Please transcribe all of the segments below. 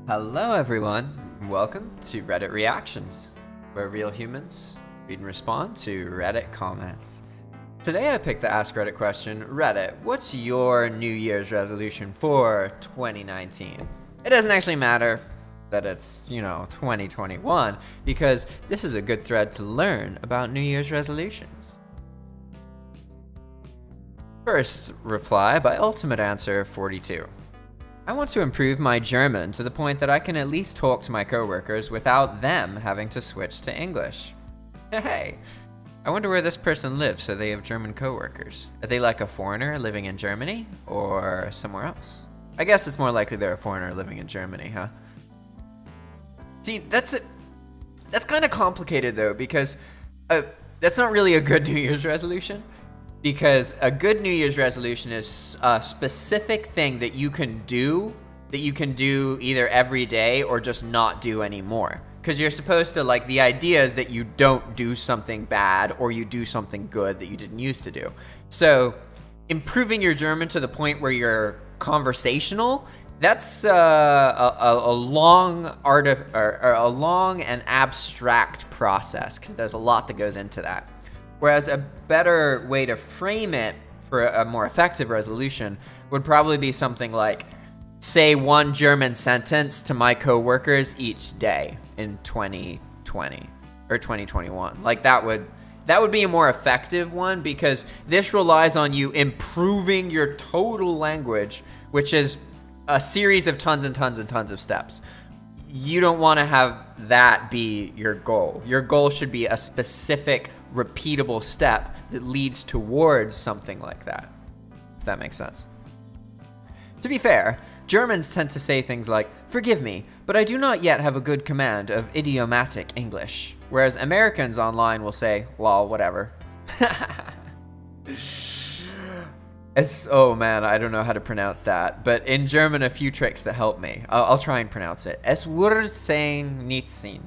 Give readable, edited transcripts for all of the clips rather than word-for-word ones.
Hello everyone, welcome to Reddit Reactions, where real humans read and respond to Reddit comments. Today I picked the Ask Reddit question, Reddit, what's your New Year's resolution for 2019? It doesn't actually matter that it's, 2021, because this is a good thread to learn about New Year's resolutions. First reply by Ultimate Answer 42. I want to improve my German to the point that I can at least talk to my coworkers without them having to switch to English. Hey, I wonder where this person lives so they have German coworkers. Are they like a foreigner living in Germany or somewhere else? I guess it's more likely they're a foreigner living in Germany, huh? See, that's kind of complicated though, because that's not really a good New Year's resolution. Because a good New Year's resolution is a specific thing that you can do either every day or just not do anymore. Because you're supposed to, the idea is that you don't do something bad or you do something good that you didn't used to do. So improving your German to the point where you're conversational, that's a long and abstract process, because there's a lot that goes into that. Whereas a better way to frame it for a more effective resolution would probably be something like, say one German sentence to my coworkers each day in 2020 or 2021. That would be a more effective one, because this relies on you improving your total language, which is a series of tons and tons and tons of steps. You don't want to have that be your goal. Your goal should be a specific, repeatable step that leads towards something like that, if that makes sense. To be fair, Germans tend to say things like, "Forgive me, but I do not yet have a good command of idiomatic English," whereas Americans online will say, "Lol, whatever." Oh man, I don't know how to pronounce that, but in German, a few tricks that help me. I'll try and pronounce it. Es wird sein nicht sein.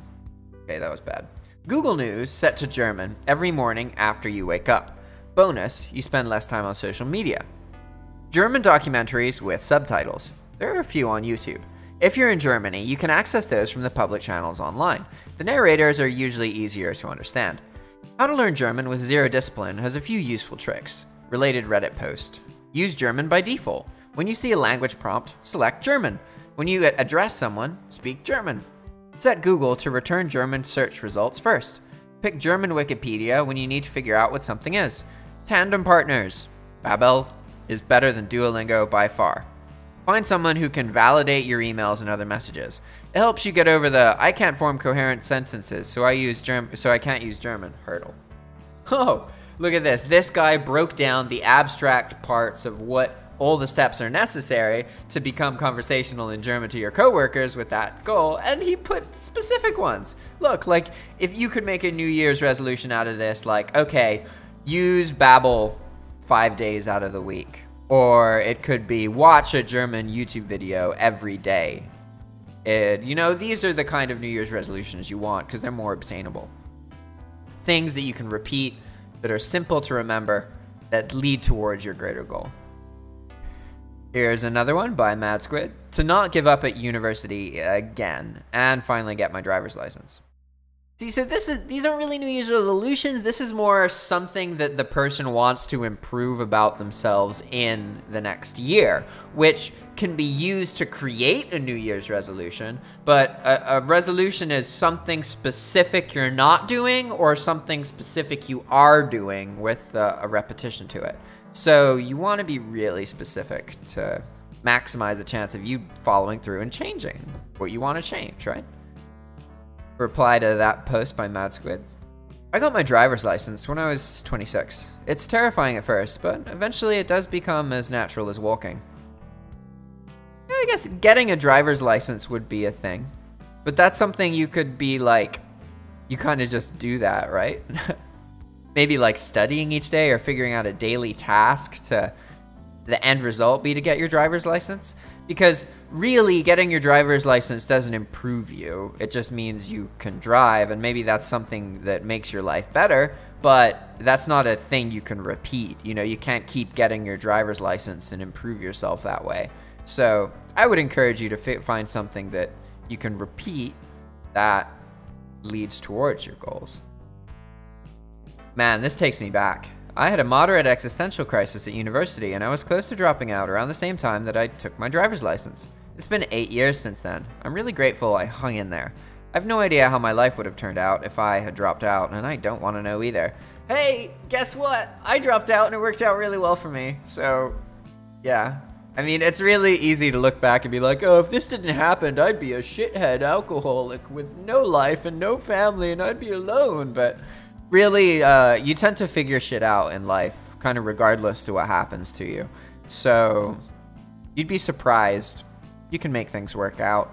Okay, that was bad. Google News set to German every morning after you wake up. Bonus, you spend less time on social media. German documentaries with subtitles. There are a few on YouTube. If you're in Germany, you can access those from the public channels online. The narrators are usually easier to understand. How to learn German with zero discipline has a few useful tricks. Related Reddit post. Use German by default. When you see a language prompt, select German. When you address someone, speak German. Set Google to return German search results first. Pick German Wikipedia when you need to figure out what something is. Tandem partners. Babel is better than Duolingo by far. Find someone who can validate your emails and other messages. It helps you get over the "I can't form coherent sentences, so I can't use German" hurdle. Oh, look at this. This guy broke down the abstract parts of what all the steps are necessary to become conversational in German to your coworkers with that goal, and he put specific ones. Look, if you could make a New Year's resolution out of this, okay, use Babbel 5 days out of the week. Or it could be watch a German YouTube video every day. These are the kind of New Year's resolutions you want, because they're more obtainable. Things that you can repeat, that are simple to remember, that lead towards your greater goal. Here's another one by Mad Squid. To not give up at university again, and finally get my driver's license. See, so these aren't really New Year's resolutions. This is more something that the person wants to improve about themselves in the next year, which can be used to create a New Year's resolution. But a resolution is something specific you're not doing or something specific you are doing with a repetition to it. So you want to be really specific to maximize the chance of you following through and changing what you want to change, right? Reply to that post by Mad Squid. I got my driver's license when I was 26. It's terrifying at first, but eventually it does become as natural as walking. Yeah, I guess getting a driver's license would be a thing, but that's something you could be you kind of just do that, right? Maybe studying each day or figuring out a daily task to the end result be to get your driver's license. Because really, getting your driver's license doesn't improve you. It just means you can drive, and maybe that's something that makes your life better, but that's not a thing you can repeat. You can't keep getting your driver's license and improve yourself that way. So I would encourage you to find something that you can repeat that leads towards your goals. Man, this takes me back. I had a moderate existential crisis at university, and I was close to dropping out around the same time that I took my driver's license. It's been 8 years since then. I'm really grateful I hung in there. I have no idea how my life would have turned out if I had dropped out, and I don't want to know either. Hey, guess what? I dropped out and it worked out really well for me. So, yeah. I mean, it's really easy to look back and be like, oh, if this didn't happen, I'd be a shithead alcoholic with no life and no family and I'd be alone. But really, you tend to figure shit out in life, kind of regardless to what happens to you. So, you'd be surprised. You can make things work out.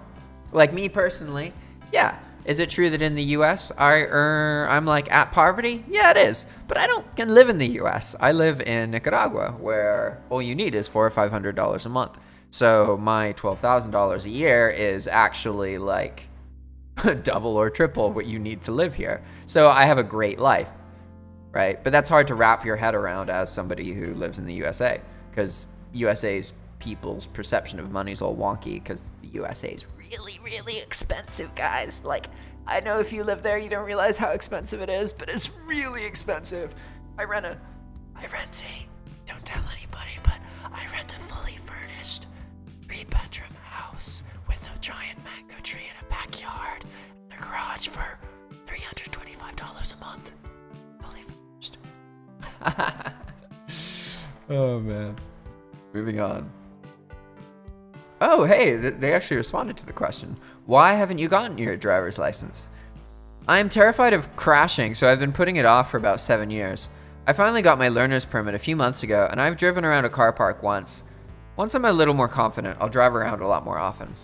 Like me personally, yeah. Is it true that in the US I'm like at poverty? Yeah, it is. But I don't can live in the US. I live in Nicaragua, where all you need is $400 or $500 a month. So my $12,000 a year is actually like double or triple what you need to live here. So I have a great life, right? But that's hard to wrap your head around as somebody who lives in the USA, because USA's people's perception of money is all wonky because the USA is really, really expensive, guys. Like, I know if you live there, you don't realize how expensive it is, but it's really expensive. I rent a, don't tell anybody, but I rent a fully furnished 3-bedroom house with a giant mango tree in a backyard and a garage for $325 a month. Fully furnished. Oh, man. Moving on. Oh, hey, they actually responded to the question. Why haven't you gotten your driver's license? I'm terrified of crashing, so I've been putting it off for about 7 years. I finally got my learner's permit a few months ago, and I've driven around a car park once. Once I'm a little more confident, I'll drive around a lot more often.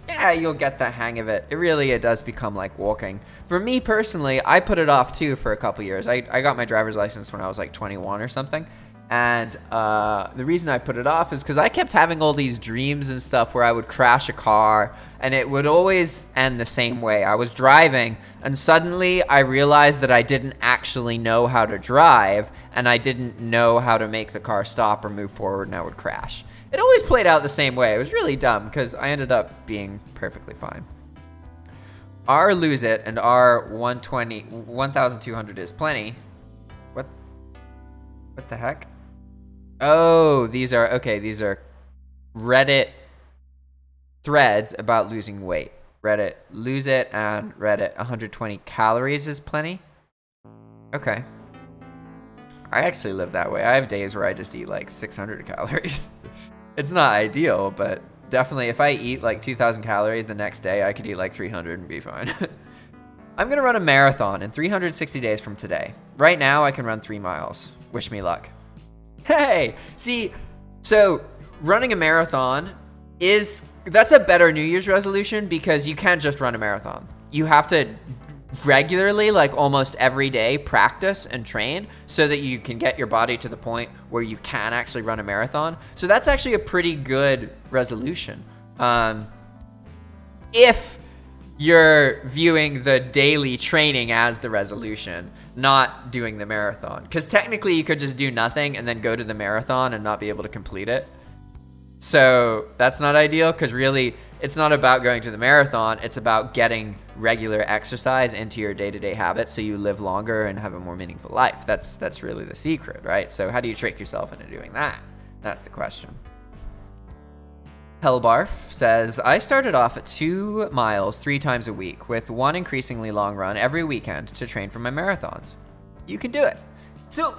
Yeah, you'll get the hang of it. It does become like walking. For me personally, I put it off too for a couple years. I got my driver's license when I was like 21 or something. And the reason I put it off is because I kept having all these dreams and stuff where I would crash a car and it would always end the same way. I was driving and suddenly I realized that I didn't actually know how to drive and I didn't know how to make the car stop or move forward, and I would crash. It always played out the same way. It was really dumb because I ended up being perfectly fine. R lose it and R 1,200 is plenty. What the heck? Oh, these are Reddit threads about losing weight. Reddit lose it and Reddit 120 calories is plenty. Okay. I actually live that way. I have days where I just eat like 600 calories. It's not ideal, but definitely if I eat like 2,000 calories the next day, I could eat like 300 and be fine. I'm gonna run a marathon in 360 days from today. Right now, I can run 3 miles. Wish me luck. Hey, see, so running a marathon that's a better New Year's resolution because you can't just run a marathon. You have to regularly, like almost every day, practice and train so that you can get your body to the point where you can actually run a marathon. So that's actually a pretty good resolution. If you're viewing the daily training as the resolution, not doing the marathon. Because technically you could just do nothing and then go to the marathon and not be able to complete it. So that's not ideal because really it's not about going to the marathon. It's about getting regular exercise into your day-to-day habits so you live longer and have a more meaningful life. That's really the secret, right? So how do you trick yourself into doing that? That's the question. Hellbarf says, I started off at 2 miles 3 times a week with one increasingly long run every weekend to train for my marathons. You can do it. So,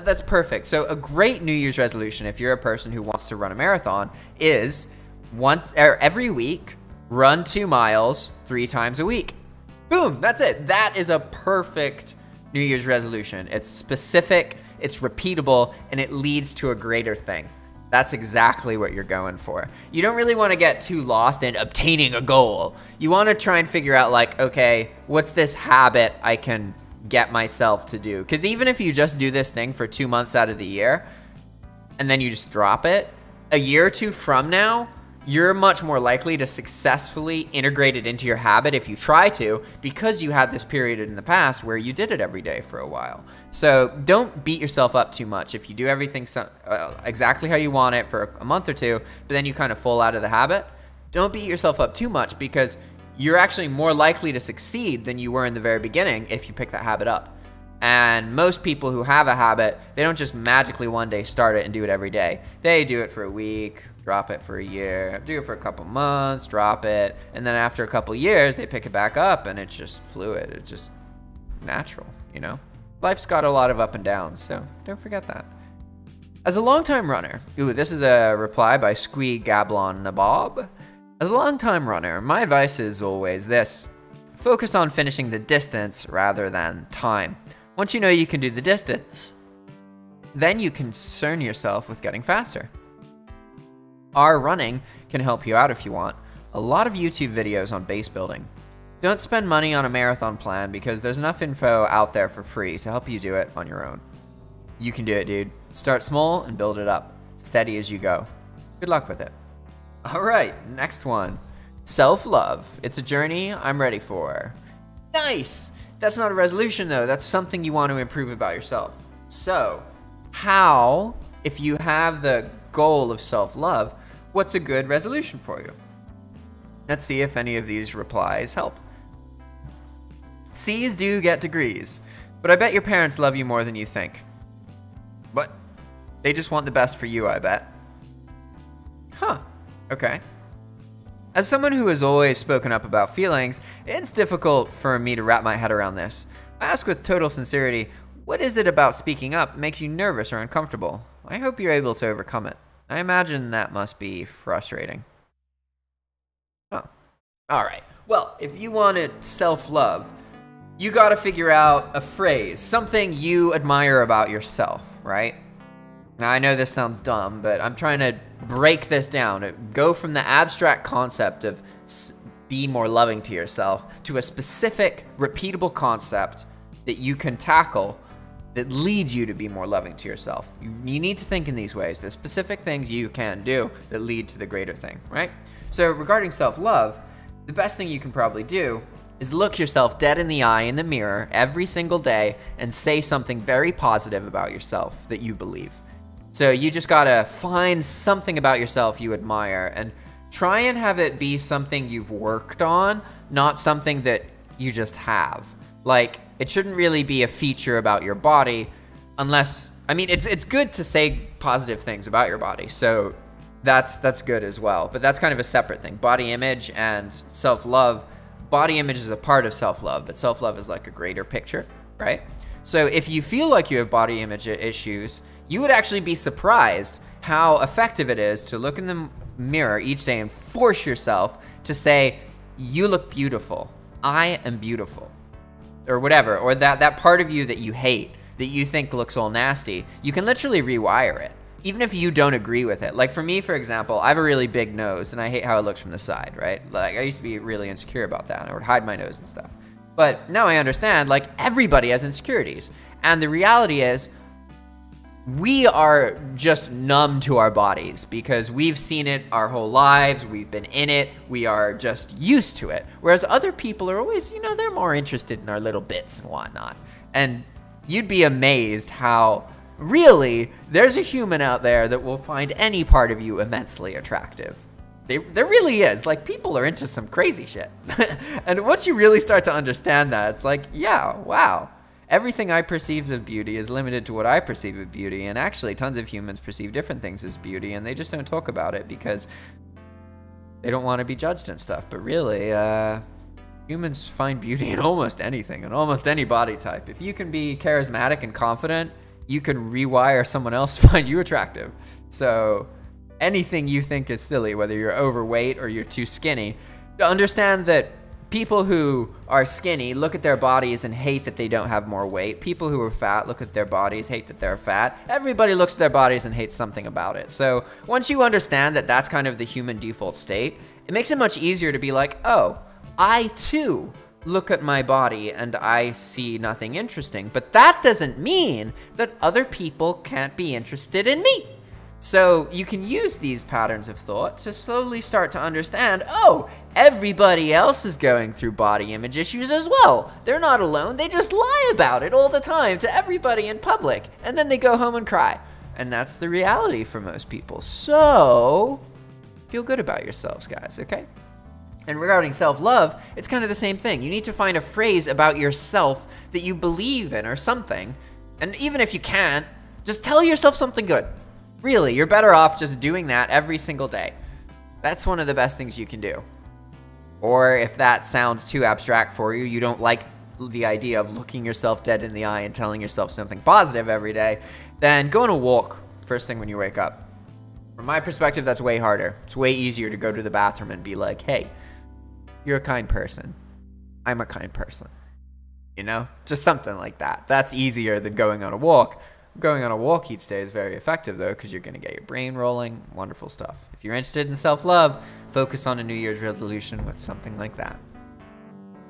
that's perfect. So a great New Year's resolution, if you're a person who wants to run a marathon, is every week, run 2 miles 3 times a week. Boom, that's it. That is a perfect New Year's resolution. It's specific, it's repeatable, and it leads to a greater thing. That's exactly what you're going for. You don't really want to get too lost in obtaining a goal. You want to try and figure out like, okay, what's this habit I can get myself to do? Because even if you just do this thing for 2 months out of the year, and then you just drop it, a year or two from now, you're much more likely to successfully integrate it into your habit if you try to, because you had this period in the past where you did it every day for a while. So don't beat yourself up too much if you do everything exactly how you want it for a month or two, but then you kind of fall out of the habit. Don't beat yourself up too much, because you're actually more likely to succeed than you were in the very beginning if you pick that habit up. And most people who have a habit, they don't just magically one day start it and do it every day. They do it for a week, drop it for a year, do it for a couple months, drop it, and then after a couple years, they pick it back up, and it's just fluid. It's just natural, you know? Life's got a lot of up and downs, so don't forget that. As a longtime runner, this is a reply by Squee Gablon Nabob. As a longtime runner, my advice is always this: focus on finishing the distance rather than time. Once you know you can do the distance, then you concern yourself with getting faster. Our running can help you out if you want. A lot of YouTube videos on base building. Don't spend money on a marathon plan, because there's enough info out there for free to help you do it on your own. You can do it, dude. Start small and build it up. Steady as you go. Good luck with it. All right, next one. Self-love. It's a journey I'm ready for. Nice! That's not a resolution though. That's something you want to improve about yourself. So, how, if you have the goal of self-love, what's a good resolution for you? Let's see if any of these replies help. C's do get degrees, but I bet your parents love you more than you think. But they just want the best for you, I bet. Huh, okay. As someone who has always spoken up about feelings, it's difficult for me to wrap my head around this. I ask with total sincerity, what is it about speaking up that makes you nervous or uncomfortable? I hope you're able to overcome it. I imagine that must be frustrating. Oh. All right. Well, if you wanted self-love, you got to figure out a phrase, something you admire about yourself, right? Now, I know this sounds dumb, but I'm trying to break this down. Go from the abstract concept of be more loving to yourself to a specific, repeatable concept that you can tackle that leads you to be more loving to yourself. You need to think in these ways. There's specific things you can do that lead to the greater thing, right? So regarding self-love, the best thing you can probably do is look yourself dead in the eye in the mirror every single day and say something very positive about yourself that you believe. So you just gotta find something about yourself you admire and try and have it be something you've worked on, not something that you just have. Like, it shouldn't really be a feature about your body unless, I mean, it's good to say positive things about your body, so that's good as well, but that's kind of a separate thing. Body image and self-love, body image is a part of self-love, but self-love is like a greater picture, right? So if you feel like you have body image issues, you would actually be surprised how effective it is to look in the mirror each day and force yourself to say, you look beautiful, I am beautiful, or whatever, or that part of you that you hate, that you think looks all nasty, you can literally rewire it, even if you don't agree with it. Like for me, for example, I have a really big nose and I hate how it looks from the side, right? Like I used to be really insecure about that and I would hide my nose and stuff. But now I understand, like, everybody has insecurities. And the reality is, we are just numb to our bodies because we've seen it our whole lives, we've been in it, we are just used to it. Whereas other people are always, you know, they're more interested in our little bits and whatnot. And you'd be amazed how, really, there's a human out there that will find any part of you immensely attractive. There really is. Like, people are into some crazy shit. And once you really start to understand that, it's like, yeah, wow. Everything I perceive of beauty is limited to what I perceive of beauty, and actually tons of humans perceive different things as beauty, and they just don't talk about it because they don't want to be judged and stuff. But really, humans find beauty in almost anything, in almost any body type. If you can be charismatic and confident, you can rewire someone else to find you attractive. So anything you think is silly, whether you're overweight or you're too skinny, to understand that people who are skinny look at their bodies and hate that they don't have more weight. People who are fat look at their bodies, hate that they're fat. Everybody looks at their bodies and hates something about it. So once you understand that that's kind of the human default state, it makes it much easier to be like, oh, I too look at my body and I see nothing interesting. But that doesn't mean that other people can't be interested in me. So you can use these patterns of thought to slowly start to understand, oh, everybody else is going through body image issues as well. They're not alone. They just lie about it all the time to everybody in public. And then they go home and cry. And that's the reality for most people. So feel good about yourselves, guys, okay? And regarding self-love, it's kind of the same thing. You need to find a phrase about yourself that you believe in or something. And even if you can't, just tell yourself something good. Really, you're better off just doing that every single day. That's one of the best things you can do. Or if that sounds too abstract for you, you don't like the idea of looking yourself dead in the eye and telling yourself something positive every day, then go on a walk first thing when you wake up. From my perspective, that's way harder. It's way easier to go to the bathroom and be like, hey, you're a kind person. I'm a kind person. You know, just something like that. That's easier than going on a walk. Going on a walk each day is very effective, though, because you're going to get your brain rolling. Wonderful stuff. If you're interested in self-love, focus on a New Year's resolution with something like that.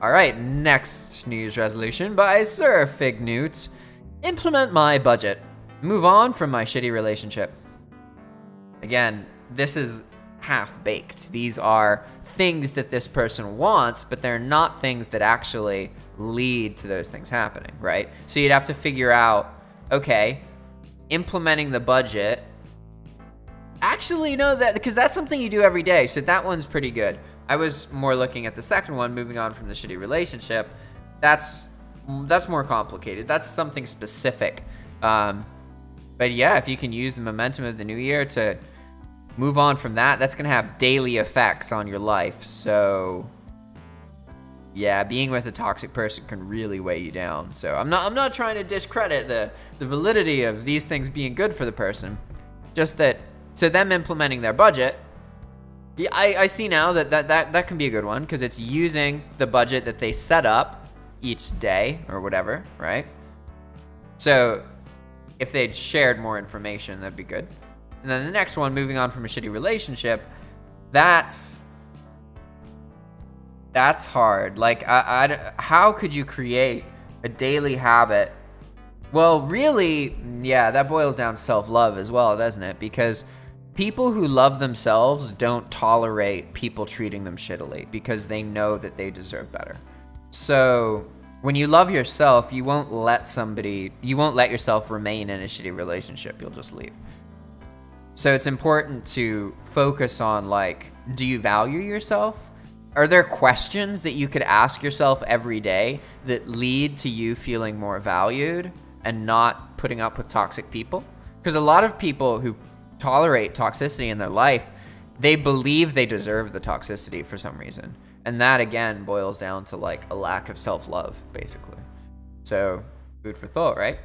All right, next New Year's resolution by Sir Fig Newt. Implement my budget. Move on from my shitty relationship. Again, this is half-baked. These are things that this person wants, but they're not things that actually lead to those things happening, right? So you'd have to figure out, okay, implementing the budget. Actually, no, that because that's something you do every day, so that one's pretty good. I was more looking at the second one, moving on from the shitty relationship. That's more complicated. That's something specific. But yeah, if you can use the momentum of the new year to move on from that, that's gonna have daily effects on your life. So yeah, being with a toxic person can really weigh you down. So I'm not trying to discredit the validity of these things being good for the person. Just that to them implementing their budget, yeah, I see now that can be a good one, because it's using the budget that they set up each day or whatever, right? So if they'd shared more information, that'd be good. And then the next one, moving on from a shitty relationship, that's hard. Like, how could you create a daily habit? Well, really, yeah, that boils down to self-love as well, doesn't it? Because people who love themselves don't tolerate people treating them shittily because they know that they deserve better. So when you love yourself, you won't let yourself remain in a shitty relationship. You'll just leave. So it's important to focus on, like, do you value yourself? Are there questions that you could ask yourself every day that lead to you feeling more valued and not putting up with toxic people? Because a lot of people who tolerate toxicity in their life, they believe they deserve the toxicity for some reason. And that, again, boils down to, like, a lack of self-love, basically. So, food for thought, right?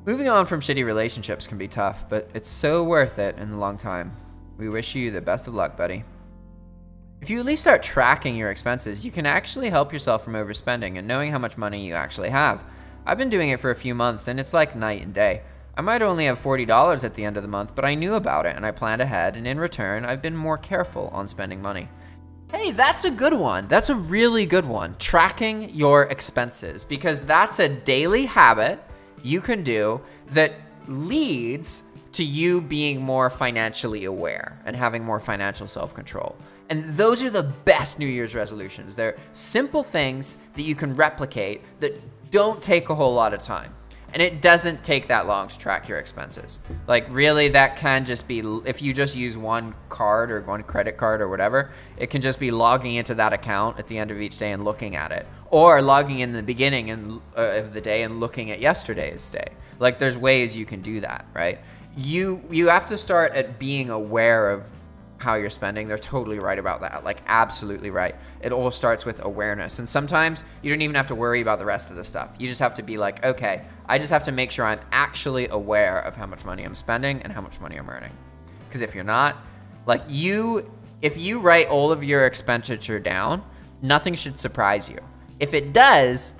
Moving on from shitty relationships can be tough, but it's so worth it in the long time. We wish you the best of luck, buddy. If you at least start tracking your expenses, you can actually help yourself from overspending and knowing how much money you actually have. I've been doing it for a few months, and it's like night and day. I might only have $40 at the end of the month, but I knew about it, and I planned ahead, and in return, I've been more careful on spending money. Hey, that's a good one. That's a really good one. Tracking your expenses, because that's a daily habit you can do that leads to you being more financially aware and having more financial self-control. And those are the best New Year's resolutions. They're simple things that you can replicate that don't take a whole lot of time. And it doesn't take that long to track your expenses. Like, really, that can just be, if you just use one card or one credit card or whatever, it can just be logging into that account at the end of each day and looking at it. Or logging in the beginning of the day and looking at yesterday's day. Like, there's ways you can do that, right? You have to start at being aware of how you're spending. They're totally right about that. Like, absolutely right. It all starts with awareness. And sometimes you don't even have to worry about the rest of the stuff. You just have to be like, okay, I just have to make sure I'm actually aware of how much money I'm spending and how much money I'm earning. Because if you're not, like, if you write all of your expenditure down, nothing should surprise you. If it does,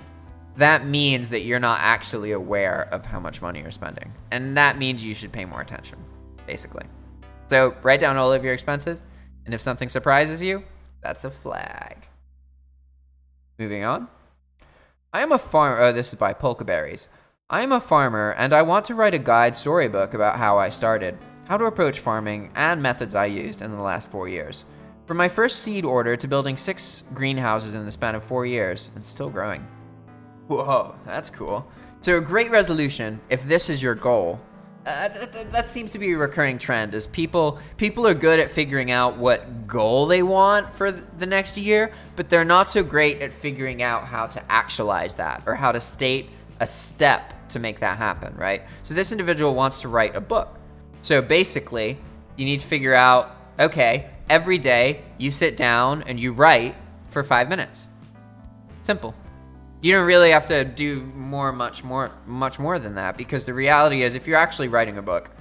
that means that you're not actually aware of how much money you're spending. And that means you should pay more attention, basically. So write down all of your expenses, and if something surprises you, that's a flag. Moving on. I am a farmer. Oh, this is by Polka Berries. I am a farmer and I want to write a guide storybook about how I started, how to approach farming, and methods I used in the last 4 years. From my first seed order to building 6 greenhouses in the span of 4 years and still growing. Whoa, that's cool. So a great resolution, if this is your goal, that seems to be a recurring trend, is people are good at figuring out what goal they want for the next year, but they're not so great at figuring out how to actualize that or how to state a step to make that happen, right? So this individual wants to write a book. So basically, you need to figure out, okay, every day you sit down and you write for 5 minutes. Simple. You don't really have to do much more than that, because the reality is, if you're actually writing a book,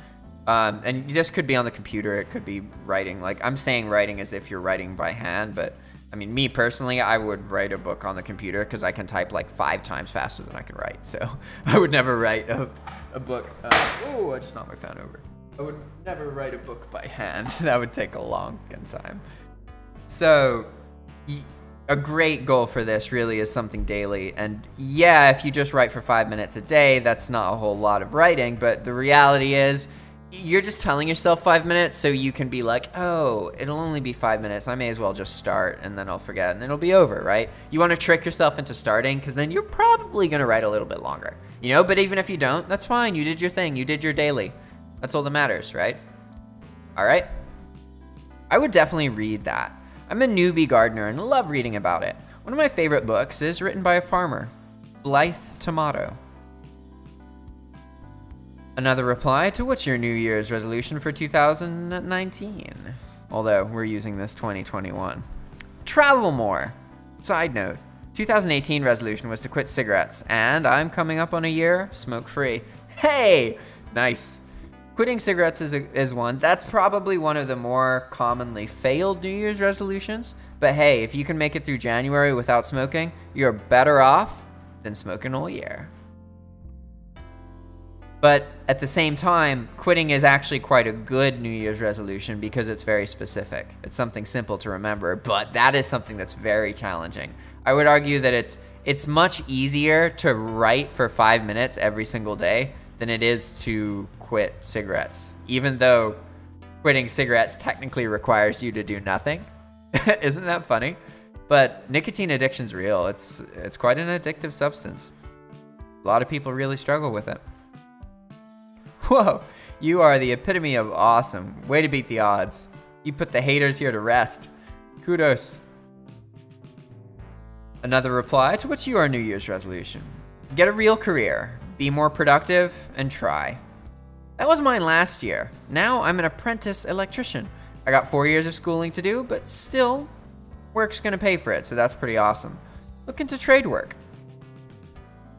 and this could be on the computer, it could be writing, like I'm saying writing as if you're writing by hand, but I mean, me personally, I would write a book on the computer because I can type like 5 times faster than I can write. So I would never write a book. Oh, I just knocked my phone over. I would never write a book by hand. That would take a long time. So a great goal for this really is something daily. And yeah, if you just write for 5 minutes a day, that's not a whole lot of writing. But the reality is, you're just telling yourself 5 minutes so you can be like, oh, it'll only be 5 minutes. I may as well just start and then I'll forget and then it'll be over, right? You want to trick yourself into starting, because then you're probably going to write a little bit longer, you know? But even if you don't, that's fine. You did your thing. You did your daily. That's all that matters, right? All right. I would definitely read that. I'm a newbie gardener and love reading about it. One of my favorite books is written by a farmer, Blythe Tomato. Another reply to what's your New Year's resolution for 2019? Although we're using this 2021. Travel more. Side note, 2018 resolution was to quit cigarettes, and I'm coming up on a year smoke-free. Hey, nice. Quitting cigarettes is one. That's probably one of the more commonly failed New Year's resolutions. But hey, if you can make it through January without smoking, you're better off than smoking all year. But at the same time, quitting is actually quite a good New Year's resolution because it's very specific. It's something simple to remember, but that is something that's very challenging. I would argue that it's much easier to write for 5 minutes every single day than it is to quit cigarettes, even though quitting cigarettes technically requires you to do nothing. Isn't that funny? But nicotine addiction's real. It's quite an addictive substance. A lot of people really struggle with it. Whoa, you are the epitome of awesome. Way to beat the odds. You put the haters here to rest. Kudos. Another reply to what's your New Year's resolution? Get a real career, be more productive, and try. That was mine last year. Now I'm an apprentice electrician. I got 4 years of schooling to do, but still, work's gonna pay for it, so that's pretty awesome. Look into trade work.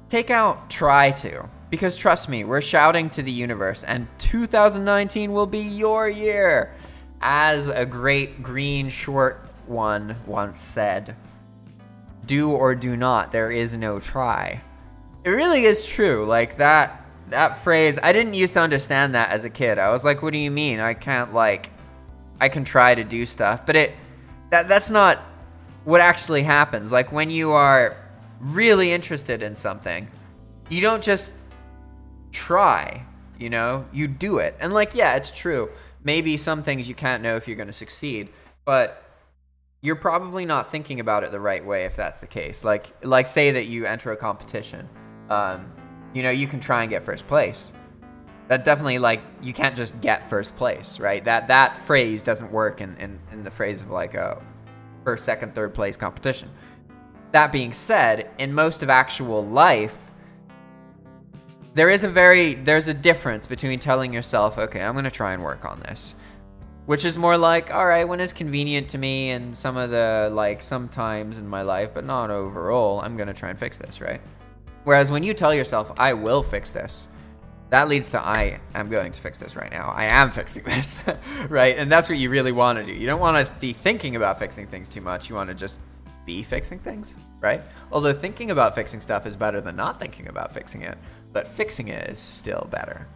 Take out try to, because trust me, we're shouting to the universe, and 2019 will be your year. As a great green short one once said, do or do not, there is no try. It really is true. Like that phrase, I didn't used to understand that as a kid. I was like, what do you mean? I can try to do stuff, but that's not what actually happens. Like when you are really interested in something, you don't just try, you know, you do it. And like, yeah, it's true. Maybe some things you can't know if you're going to succeed, but you're probably not thinking about it the right way if that's the case. Like say that you enter a competition. You know, you can try and get first place. That definitely, like, you can't just get first place, right? That phrase doesn't work in the phrase of like a first, second, third place competition. That being said, in most of actual life, there's a difference between telling yourself, okay, I'm gonna try and work on this, which is more like, all right, when it's convenient to me and sometimes in my life, but not overall, I'm gonna try and fix this, right? Whereas when you tell yourself, I will fix this, that leads to I am going to fix this right now. I am fixing this, right? And that's what you really want to do. You don't want to be thinking about fixing things too much. You want to just be fixing things, right? Although thinking about fixing stuff is better than not thinking about fixing it, but fixing it is still better.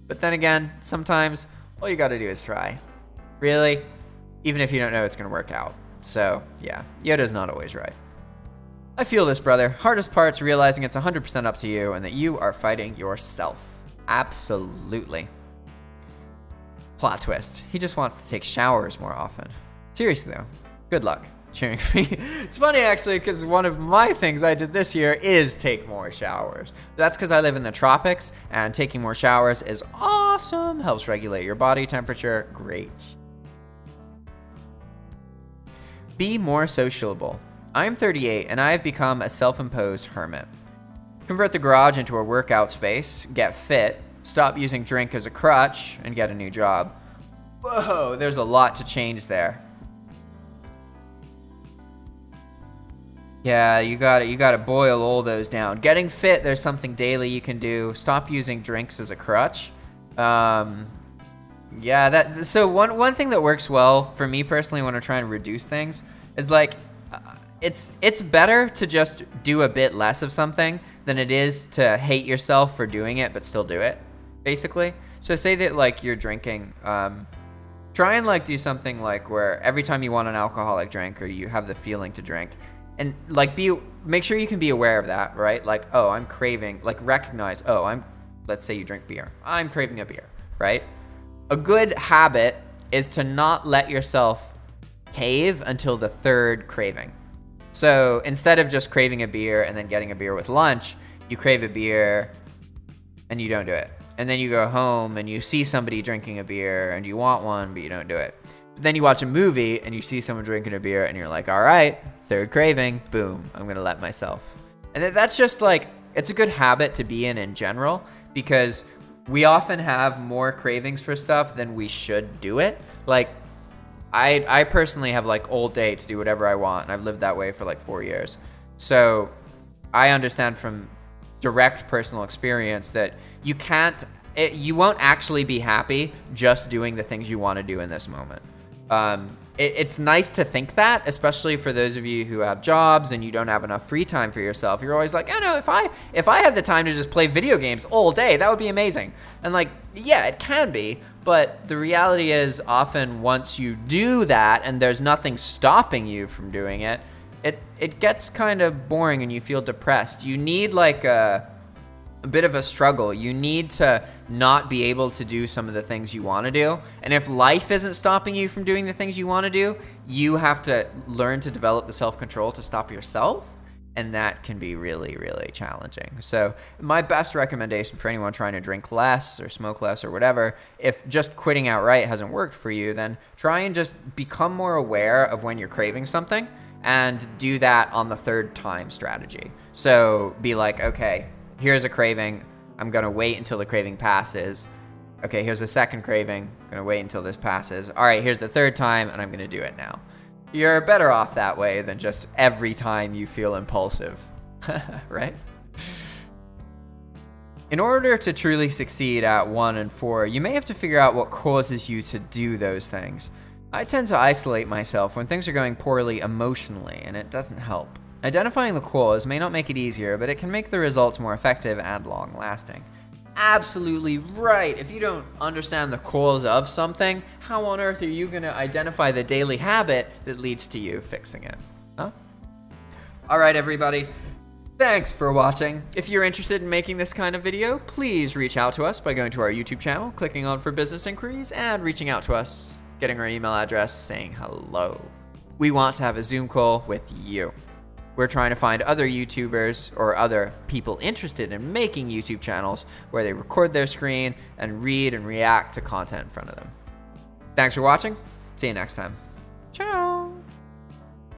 But then again, sometimes all you got to do is try. Really? Even if you don't know it's going to work out. So yeah, Yoda's not always right. I feel this, brother. Hardest part's realizing it's 100% up to you and that you are fighting yourself. Absolutely. Plot twist. He just wants to take showers more often. Seriously though, good luck cheering for me. It's funny actually, because one of my things I did this year is take more showers. That's because I live in the tropics and taking more showers is awesome. Helps regulate your body temperature. Great. Be more sociable. I'm 38 and I have become a self-imposed hermit. Convert the garage into a workout space, get fit, stop using drink as a crutch, and get a new job. Whoa, there's a lot to change there. Yeah, you gotta boil all those down. Getting fit, there's something daily you can do. Stop using drinks as a crutch. Yeah, so one thing that works well for me personally when I'm trying to reduce things is like, it's better to just do a bit less of something than it is to hate yourself for doing it but still do it, basically. So say that like you're drinking, try and like do something like where every time you want an alcoholic drink or you have the feeling to drink, and like make sure you can be aware of that, right? Like, oh, I'm craving, like recognize, oh, let's say you drink beer. I'm craving a beer, right? A good habit is to not let yourself cave until the third craving. So instead of just craving a beer and then getting a beer with lunch, you crave a beer and you don't do it. And then you go home and you see somebody drinking a beer and you want one, but you don't do it. But then you watch a movie and you see someone drinking a beer and you're like, all right, third craving, boom, I'm gonna let myself. And that's just like, it's a good habit to be in general, because we often have more cravings for stuff than we should do it. Like, I personally have like all day to do whatever I want, and I've lived that way for like 4 years. So I understand from direct personal experience that you won't actually be happy just doing the things you want to do in this moment. It's nice to think that, especially for those of you who have jobs and you don't have enough free time for yourself. You're always like, oh no, if I had the time to just play video games all day, that would be amazing. And like, yeah, it can be, but the reality is often once you do that and there's nothing stopping you from doing it, it gets kind of boring and you feel depressed. You need like a bit of a struggle. You need to not be able to do some of the things you want to do. And if life isn't stopping you from doing the things you want to do, you have to learn to develop the self-control to stop yourself. And that can be really, really challenging. So my best recommendation for anyone trying to drink less or smoke less or whatever, if just quitting outright hasn't worked for you, then try and just become more aware of when you're craving something and do that on the third time strategy. So be like, okay, here's a craving. I'm gonna wait until the craving passes. Okay, here's a second craving. I'm gonna wait until this passes. All right, here's the third time, and I'm gonna do it now. You're better off that way than just every time you feel impulsive, right? In order to truly succeed at 1 and 4, you may have to figure out what causes you to do those things. I tend to isolate myself when things are going poorly emotionally, and it doesn't help. Identifying the cause may not make it easier, but it can make the results more effective and long-lasting. Absolutely right. If you don't understand the cause of something, how on earth are you going to identify the daily habit that leads to you fixing it? Huh? All right, everybody. Thanks for watching. If you're interested in making this kind of video, please reach out to us by going to our YouTube channel, clicking on For Business Inquiries, and reaching out to us, getting our email address, saying hello. We want to have a Zoom call with you. We're trying to find other YouTubers or other people interested in making YouTube channels where they record their screen and read and react to content in front of them. Thanks for watching. See you next time. Ciao.